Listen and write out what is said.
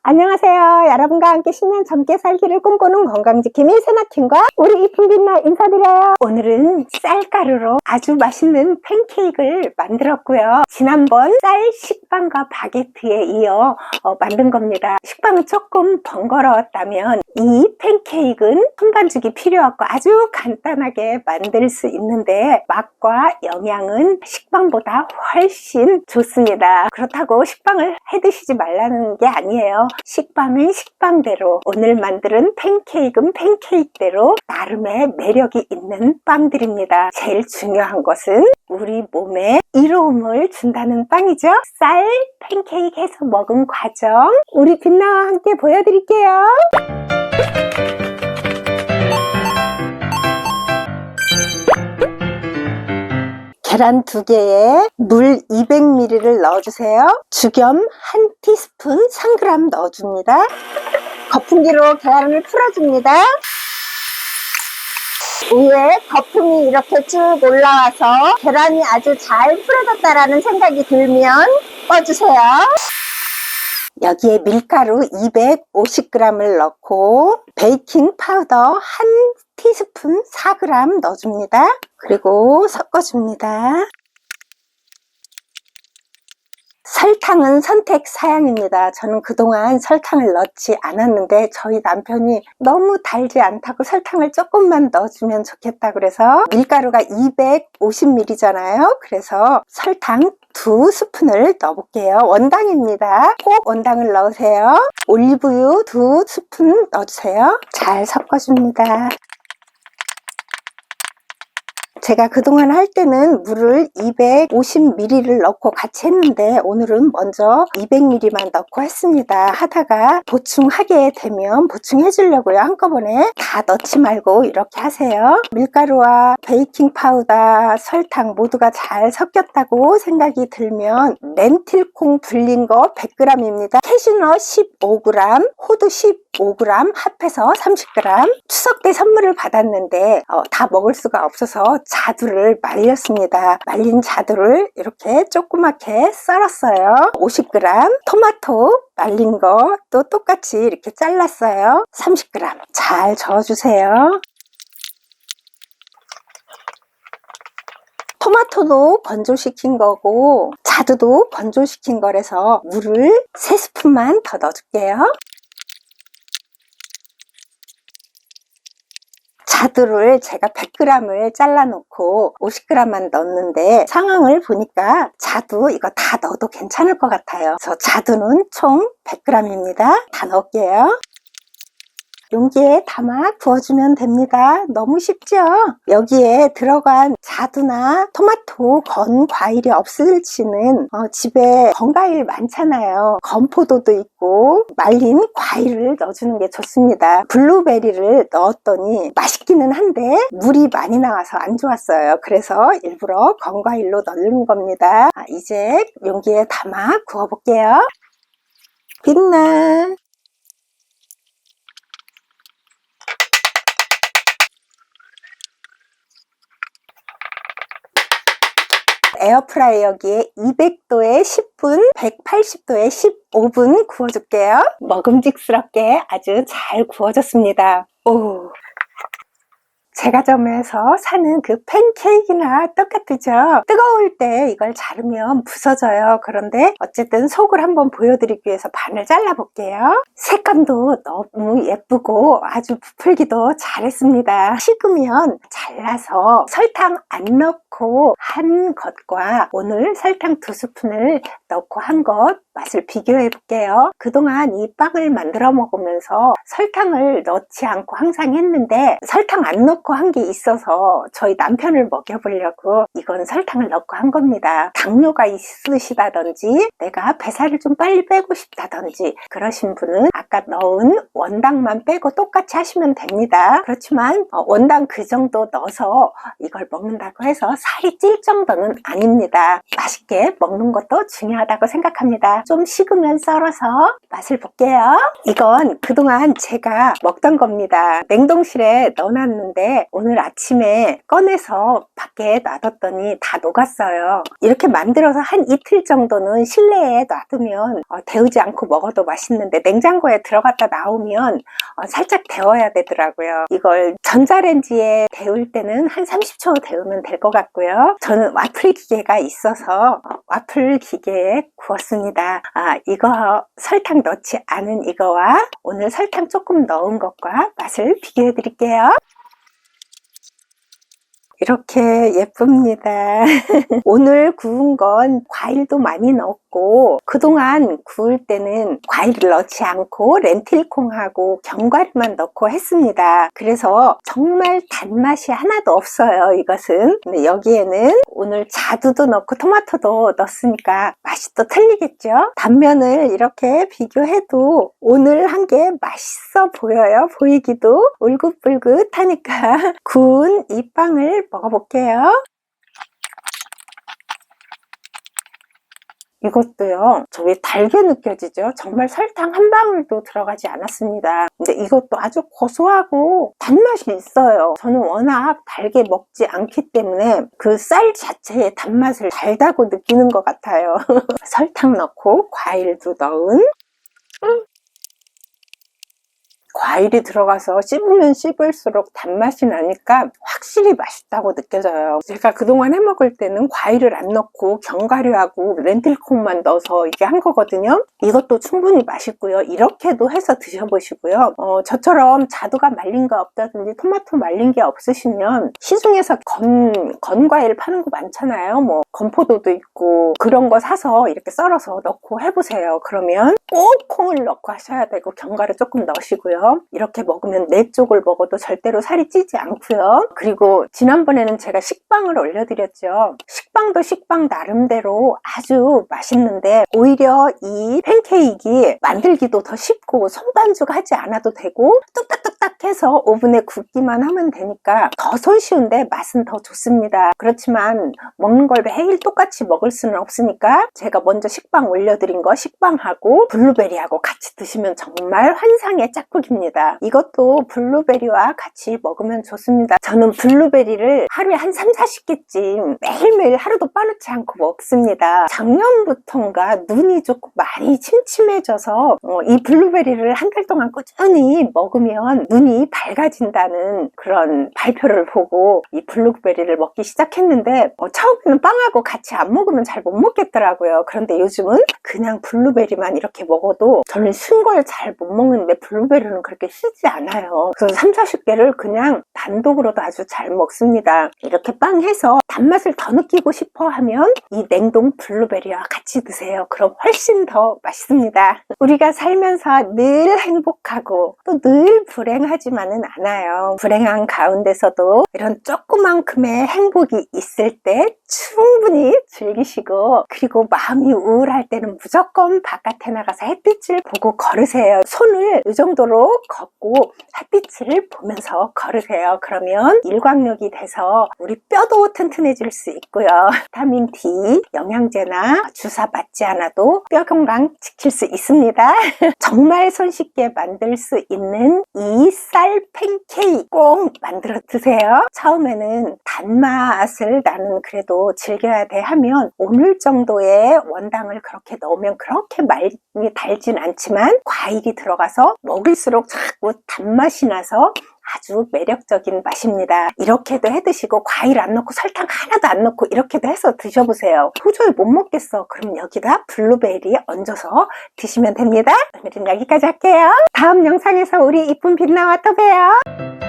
안녕하세요. 여러분과 함께 10년 젊게 살기를 꿈꾸는 건강지킴이 세나팀과 우리 이쁜 빛나 인사드려요. 오늘은 쌀가루로 아주 맛있는 팬케이크를 만들었고요. 지난번 쌀 식빵과 바게트에 이어 만든 겁니다. 식빵은 조금 번거로웠다면 이 팬케이크는 손반죽이 필요 없고 아주 간단하게 만들 수 있는데 맛과 영양은 식빵보다 훨씬 좋습니다. 그렇다고 식빵을 해드시지 말라는 게 아니에요. 식빵은 식빵대로, 오늘 만드는 팬케이크는 팬케이크대로 나름의 매력이 있는 빵들입니다. 제일 중요한 것은 우리 몸에 이로움을 준다는 빵이죠. 쌀 팬케이크 해서 먹은 과정 우리 빛나와 함께 보여드릴게요. 계란 2개에 물 200ml를 넣어주세요. 죽염 1티스푼 3g 넣어줍니다. 거품기로 계란을 풀어줍니다. 위에 거품이 이렇게 쭉 올라와서 계란이 아주 잘 풀어졌다라는 생각이 들면 꺼주세요. 여기에 밀가루 250g을 넣고 베이킹 파우더 1티스푼 4g 넣어줍니다. 그리고 섞어줍니다. 설탕은 선택 사양입니다. 저는 그동안 설탕을 넣지 않았는데 저희 남편이 너무 달지 않다고 설탕을 조금만 넣어주면 좋겠다 그래서 밀가루가 250ml잖아요. 그래서 설탕 2스푼을 넣어볼게요. 원당입니다. 꼭 원당을 넣으세요. 올리브유 2스푼 넣어주세요. 잘 섞어줍니다. 제가 그동안 할 때는 물을 250ml를 넣고 같이 했는데 오늘은 먼저 200ml만 넣고 했습니다. 하다가 보충하게 되면 보충해 주려고요. 한꺼번에 다 넣지 말고 이렇게 하세요. 밀가루와 베이킹 파우더, 설탕 모두가 잘 섞였다고 생각이 들면 렌틸콩 불린 거 100g입니다. 캐슈넛 15g, 호두 15g 합해서 30g. 추석 때 선물을 받았는데 다 먹을 수가 없어서 자두를 말렸습니다. 말린 자두를 이렇게 조그맣게 썰었어요. 50g. 토마토 말린 거 또 똑같이 이렇게 잘랐어요. 30g. 잘 저어주세요. 토마토도 건조시킨 거고 자두도 건조시킨 거라서 물을 3스푼만 더 넣어줄게요. 자두를 제가 100g을 잘라 놓고 50g만 넣었는데 상황을 보니까 자두 이거 다 넣어도 괜찮을 것 같아요. 그래서 자두는 총 100g입니다. 다 넣을게요. 용기에 담아 부어주면 됩니다. 너무 쉽죠? 여기에 들어간 자두나 토마토, 건 과일이 없을지는 집에 건과일 많잖아요. 건포도도 있고 말린 과일을 넣어주는 게 좋습니다. 블루베리를 넣었더니 맛있기는 한데 물이 많이 나와서 안 좋았어요. 그래서 일부러 건과일로 넣는 겁니다. 이제 용기에 담아 구워볼게요. 빛나. 에어프라이어기에 200도에 10분, 180도에 15분 구워줄게요. 먹음직스럽게 아주 잘 구워졌습니다. 오, 제과점에서 사는 그 팬케이크나 똑같죠? 뜨거울 때 이걸 자르면 부서져요. 그런데 어쨌든 속을 한번 보여드리기 위해서 반을 잘라볼게요. 색감도 너무 예쁘고 아주 부풀기도 잘했습니다. 식으면 잘라서 설탕 안 넣고 한 것과 오늘 설탕 2스푼을 넣고 한 것 맛을 비교해 볼게요. 그동안 이 빵을 만들어 먹으면서 설탕을 넣지 않고 항상 했는데 설탕 안 넣고 한 게 있어서 저희 남편을 먹여보려고 이건 설탕을 넣고 한 겁니다. 당뇨가 있으시다든지 내가 뱃살을 좀 빨리 빼고 싶다든지 그러신 분은 아까 아까 넣은 원당만 빼고 똑같이 하시면 됩니다. 그렇지만 원당 그 정도 넣어서 이걸 먹는다고 해서 살이 찔 정도는 아닙니다. 맛있게 먹는 것도 중요하다고 생각합니다. 좀 식으면 썰어서 맛을 볼게요. 이건 그동안 제가 먹던 겁니다. 냉동실에 넣어놨는데 오늘 아침에 꺼내서 밖에 놔뒀더니 다 녹았어요. 이렇게 만들어서 한 이틀 정도는 실내에 놔두면 데우지 않고 먹어도 맛있는데 냉장고에 들어갔다 나오면 살짝 데워야 되더라고요. 이걸 전자레인지에 데울 때는 한 30초 데우면 될 것 같고요. 저는 와플 기계가 있어서 와플 기계에 구웠습니다. 이거 설탕 넣지 않은 이거와 오늘 설탕 조금 넣은 것과 맛을 비교해 드릴게요. 이렇게 예쁩니다. 오늘 구운 건 과일도 많이 넣었고 그동안 구울 때는 과일을 넣지 않고 렌틸콩하고 견과류만 넣고 했습니다. 그래서 정말 단맛이 하나도 없어요. 이것은. 근데 여기에는 오늘 자두도 넣고 토마토도 넣었으니까 맛이 또 틀리겠죠. 단면을 이렇게 비교해도 오늘 한 게 맛있어 보여요. 보이기도 울긋불긋하니까 구운 이 빵을 먹어볼게요. 이것도요, 저 왜 달게 느껴지죠? 정말 설탕 한 방울도 들어가지 않았습니다. 근데 이것도 아주 고소하고 단맛이 있어요. 저는 워낙 달게 먹지 않기 때문에 그 쌀 자체의 단맛을 달다고 느끼는 것 같아요. 설탕 넣고 과일도 넣은 과일이 들어가서 씹으면 씹을수록 단맛이 나니까 확실히 맛있다고 느껴져요. 제가 그동안 해먹을 때는 과일을 안 넣고 견과류하고 렌틸콩만 넣어서 이게 한 거거든요. 이것도 충분히 맛있고요. 이렇게도 해서 드셔보시고요. 저처럼 자두가 말린 거 없다든지 토마토 말린 게 없으시면 시중에서 건과일 파는 거 많잖아요. 뭐 건포도도 있고 그런 거 사서 이렇게 썰어서 넣고 해보세요. 그러면 꼭 콩을 넣고 하셔야 되고 견과류 조금 넣으시고요. 이렇게 먹으면 네 쪽을 먹어도 절대로 살이 찌지 않고요. 그리고 지난번에는 제가 식빵을 올려드렸죠. 식빵도 식빵 나름대로 아주 맛있는데 오히려 이 팬케이크 만들기도 더 쉽고 손반죽 하지 않아도 되고 뚝딱뚝딱 해서 오븐에 굽기만 하면 되니까 더 손쉬운데 맛은 더 좋습니다. 그렇지만 먹는 걸 매일 똑같이 먹을 수는 없으니까 제가 먼저 식빵 올려드린 거 식빵하고 블루베리하고 같이 드시면 정말 환상의 짝꿍입니다. 이것도 블루베리와 같이 먹으면 좋습니다. 저는 블루베리를 하루에 한 3-40개쯤 매일매일 하루도 빠놓지 않고 먹습니다. 작년부터인가 눈이 조금 많이 침침해져서 이 블루베리를 한 달 동안 꾸준히 먹으면 눈이 밝아진다는 그런 발표를 보고 이 블루베리를 먹기 시작했는데 처음에는 빵하고 같이 안 먹으면 잘 못 먹겠더라고요. 그런데 요즘은 그냥 블루베리만 이렇게 먹어도 저는 쓴 걸 잘 못 먹는데 블루베리는 그렇게 쓰지 않아요. 그래서 3-40개를 그냥 단독으로도 아주 잘 먹습니다. 이렇게 빵 해서 단맛을 더 느끼고 싶어 하면 이 냉동 블루베리와 같이 드세요. 그럼 훨씬 더 맛있습니다. 우리가 살면서 늘 행복하고 또 늘 불행하지만은 않아요. 불행한 가운데서도 이런 조그만큼의 행복이 있을 때 충분히 즐기시고 그리고 마음이 우울할 때는 무조건 바깥에 나가서 햇빛을 보고 걸으세요. 손을 이 정도로 걷고 햇빛을 보면서 걸으세요. 그러면 일광욕이 돼서 우리 뼈도 튼튼해질 수 있고요. 비타민 D, 영양제나 주사 맞지 않아도 뼈 건강 지킬 수 있습니다. 정말 손쉽게 만들 수 있는 이 쌀 팬케이크 꼭 만들어 드세요. 처음에는 단맛을 나는 그래도 즐겨야 돼 하면 오늘 정도의 원당을 그렇게 넣으면 그렇게 많이 달진 않지만 과일이 들어가서 먹을수록 자꾸 단맛이 나서 아주 매력적인 맛입니다. 이렇게도 해 드시고 과일 안 넣고 설탕 하나도 안 넣고 이렇게도 해서 드셔보세요. 도저히 못 먹겠어. 그럼 여기다 블루베리 얹어서 드시면 됩니다. 오늘은 여기까지 할게요. 다음 영상에서 우리 이쁜 빛나와 또 봬요.